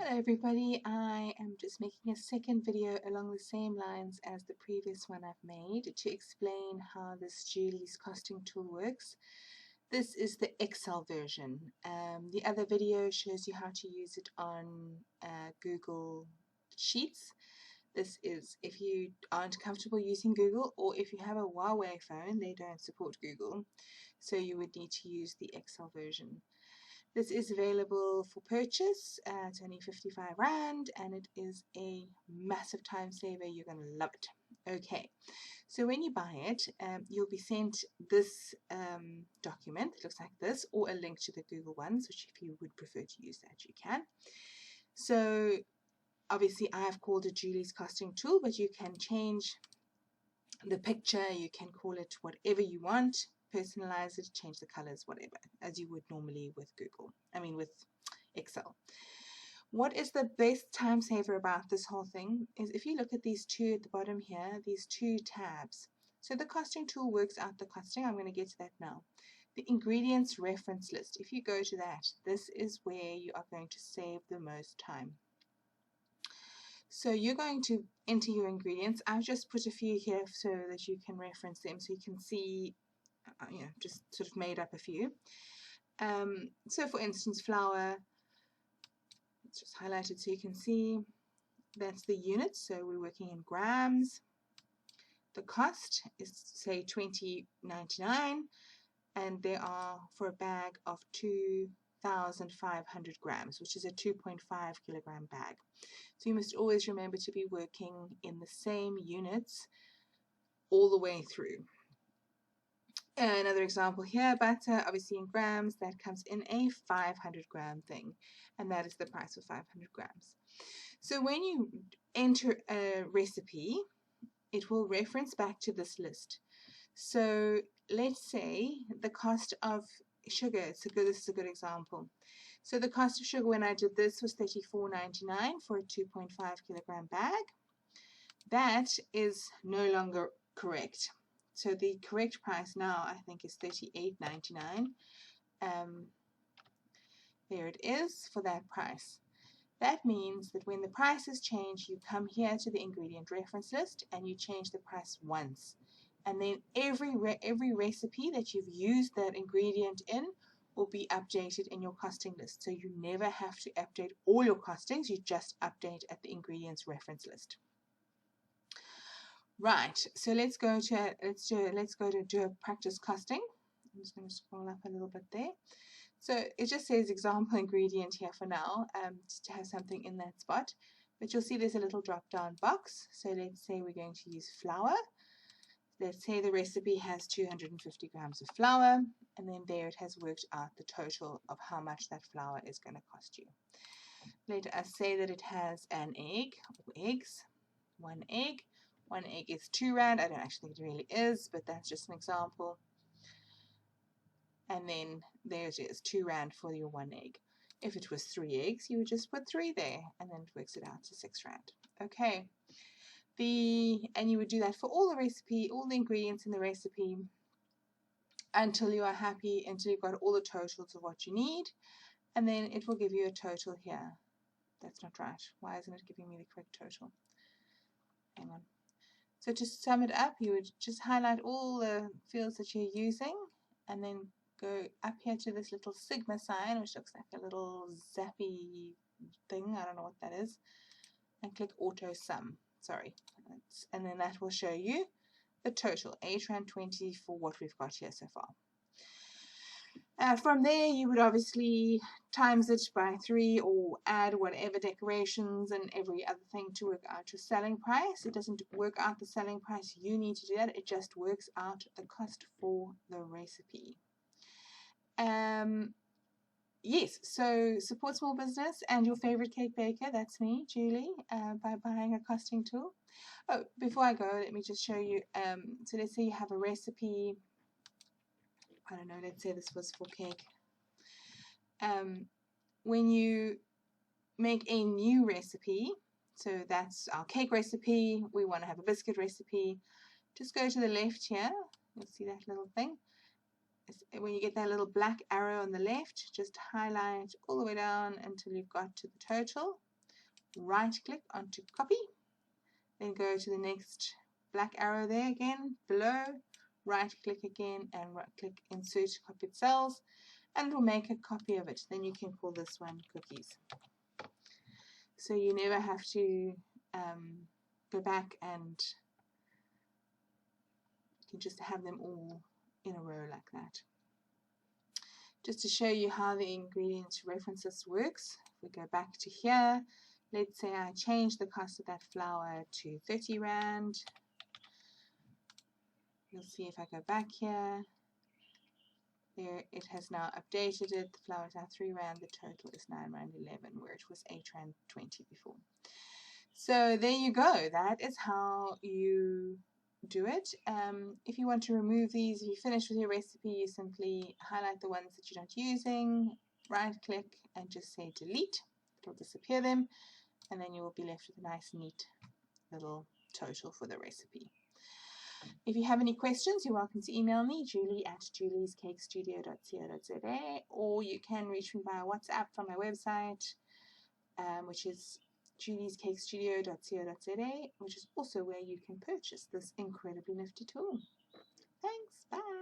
Hello everybody, I am just making a second video along the same lines as the previous one I've made to explain how this Julie's costing tool works. This is the Excel version. The other video shows you how to use it on Google Sheets. This is if you aren't comfortable using Google, or if you have a Huawei phone, they don't support Google, so you would need to use the Excel version. This is available for purchase. It's only 55 Rand and it is a massive time saver. You're going to love it. Okay, so when you buy it, you'll be sent this document that looks like this, or a link to the Google ones, which if you would prefer to use that, you can. So obviously I have called it Julie's costing tool, but you can change the picture, you can call it whatever you want, personalize it, change the colors, whatever, as you would normally with with Excel. What is the best time saver about this whole thing is if you look at these two at the bottom here, these two tabs. So the costing tool works out the costing. I'm going to get to that now. The ingredients reference list, if you go to that, this is where you are going to save the most time. So you're going to enter your ingredients. I've just put a few here so that you can reference them, so you can see, just sort of made up a few. So for instance, flour, let's just highlight it so you can see that's the units, so we're working in grams. The cost is say $20.99, and there are for a bag of 2,500 grams, which is a 2.5 kilogram bag. So you must always remember to be working in the same units all the way through. Another example here, butter, obviously in grams, that comes in a 500 gram thing, and that is the price of 500 grams. So when you enter a recipe, it will reference back to this list. So let's say the cost of sugar, this is a good example. So the cost of sugar when I did this was $34.99 for a 2.5 kilogram bag. That is no longer correct. So the correct price now, I think, is $38.99. There it is for that price. That means that when the prices change, you come here to the ingredient reference list and you change the price once. And then every recipe that you've used that ingredient in will be updated in your costing list. So you never have to update all your costings, you just update at the ingredients reference list. Right, so let's go to do a practice costing. I'm just going to scroll up a little bit there. So it just says example ingredient here for now, just to have something in that spot. But you'll see there's a little drop down box. So let's say we're going to use flour. Let's say the recipe has 250 grams of flour, and then there it has worked out the total of how much that flour is going to cost you. Let us say that it has an egg, or eggs, one egg. One egg is 2 Rand. I don't actually think it really is, but that's just an example. And then there it is, 2 Rand for your 1 egg. If it was 3 eggs, you would just put 3 there, and then it works it out to 6 Rand. Okay. And you would do that for all the recipe, all the ingredients in the recipe, until you are happy, until you've got all the totals of what you need, and then it will give you a total here. That's not right. Why isn't it giving me the correct total? Hang on. So to sum it up, you would just highlight all the fields that you're using, and then go up here to this little sigma sign, which looks like a little zappy thing, I don't know what that is, and click auto sum. Sorry, and then that will show you the total, $8.20 for what we've got here so far. From there, you would obviously times it by 3 or add whatever decorations and every other thing to work out your selling price. It doesn't work out the selling price, you need to do that, it just works out the cost for the recipe. Yes, so support small business and your favorite cake baker, that's me, Julie, by buying a costing tool. Oh, before I go, let me just show you. So let's say you have a recipe. I don't know, let's say this was for cake. When you make a new recipe, so that's our cake recipe, we want to have a biscuit recipe, just go to the left here, you'll see that little thing. When you get that little black arrow on the left, just highlight all the way down until you've got to the total, right click onto copy, then go to the next black arrow there again below, right click again and right click insert copied cells, and it will make a copy of it. Then you can call this one cookies. So you never have to go back, and you can just have them all in a row like that. Just to show you how the ingredients references works, if we go back to here, let's say I change the cost of that flour to 30 Rand. You'll see if I go back here, there it has now updated it. The flour is now 3 Rand, the total is 9 Rand 11, where it was 8 Rand 20 before. So there you go, that is how you do it. If you want to remove these, if you finish with your recipe, you simply highlight the ones that you're not using, right click and just say delete. It'll disappear them, and then you will be left with a nice neat little total for the recipe. If you have any questions, you're welcome to email me, julie@juliescakestudio.co.za, or you can reach me via WhatsApp from my website, which is juliescakestudio.co.za, which is also where you can purchase this incredibly nifty tool. Thanks, bye.